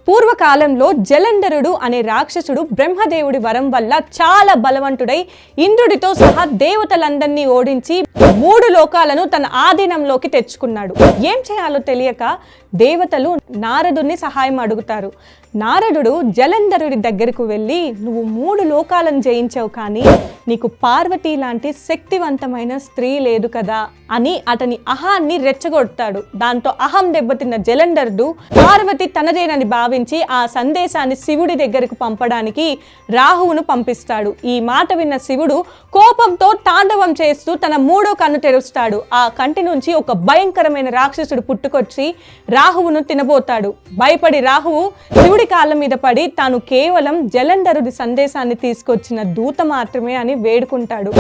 పూర్వకాలంలో జలంధరుడు అనే రాక్షసుడు బ్రహ్మదేవుడి వరం వల్ల చాలా బలవంతుడై ఇంద్రుడితో సహా దేవతలందరినీ ఓడించి 3 లోకాలను తన ఆధీనంలోకి తెచ్చుకున్నాడు. ఏం చేయాలో తెలియక దేవతలు నారదుని సహాయం అడుగుతారు. నారదుడు జలంధరుడి దగ్గరకు వెళ్ళి, నువ్వు 3 లోకాలను జయించావు, కానీ నీకు పార్వతి లాంటి శక్తివంతమైన స్త్రీ లేదు కదా అని అతని అహాన్ని రెచ్చగొడతాడు. దాంతో అహం దెబ్బతిన్న జలంధరుడు పార్వతి తనదేనని భావించి ఆ సందేశాన్ని శివుడి దగ్గరకు పంపడానికి రాహువును పంపిస్తాడు. ఈ మాట విన్న శివుడు కోపంతో తాండవం చేస్తూ తన 3వ కన్ను తెరుస్తాడు. ఆ కంటి నుంచి ఒక భయంకరమైన రాక్షసుడు పుట్టుకొచ్చి రాహువును తినబోతాడు. భయపడి రాహువు శివుడి కాళ్ళ మీద పడి తాను కేవలం జలంధరుడి సందేశాన్ని తీసుకొచ్చిన దూత మాత్రమే అని వేడుకుంటాడు.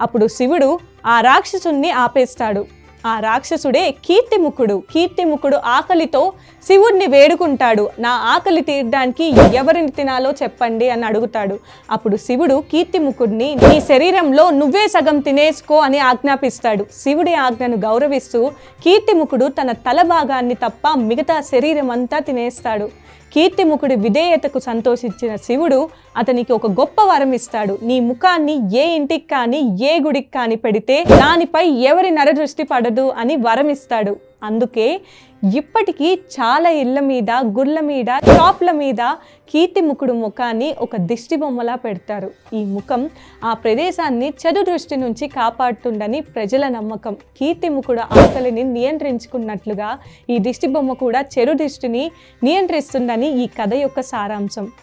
అప్పుడు శివుడు ఆ రాక్షసుని ఆపేస్తాడు. ఆ రాక్షసుడే కీర్తిముఖుడు. కీర్తిముఖుడు ఆకలితో శివుడిని వేడుకుంటాడు. నా ఆకలి తీర్చడానికి ఎవరిని తినాలో చెప్పండి అని అడుగుతాడు. అప్పుడు శివుడు కీర్తిముఖుడిని నీ శరీరంలో నువ్వే సగం తినేసుకో అని ఆజ్ఞాపిస్తాడు. శివుడి ఆజ్ఞను గౌరవిస్తూ కీర్తిముఖుడు తన తల భాగాన్ని తప్ప మిగతా శరీరం అంతా తినేస్తాడు. కీర్తిముఖుడి విధేయతకు సంతోషించిన శివుడు అతనికి ఒక గొప్ప వరం ఇస్తాడు. నీ ముఖాన్ని ఏ ఇంటికి కానీ ఏ గుడికి కానీ పెడితే దానిపై ఎవరి నరదృష్టి పడదు అని వరం ఇస్తాడు. అందుకే ఇప్పటికీ చాలా ఇళ్ల మీద, గుర్ల మీద, షాప్ల మీద కీర్తిముఖుడు ముఖాన్ని ఒక దిష్టి బొమ్మలా పెడతారు. ఈ ముఖం ఆ ప్రదేశాన్ని చెడు దృష్టి నుంచి కాపాడుతుందని ప్రజల నమ్మకం. కీర్తిముఖుడు ఆకలిని నియంత్రించుకున్నట్లుగా ఈ దిష్టి బొమ్మ కూడా చెడు దృష్టిని నియంత్రిస్తుందని ఈ కథ యొక్క సారాంశం.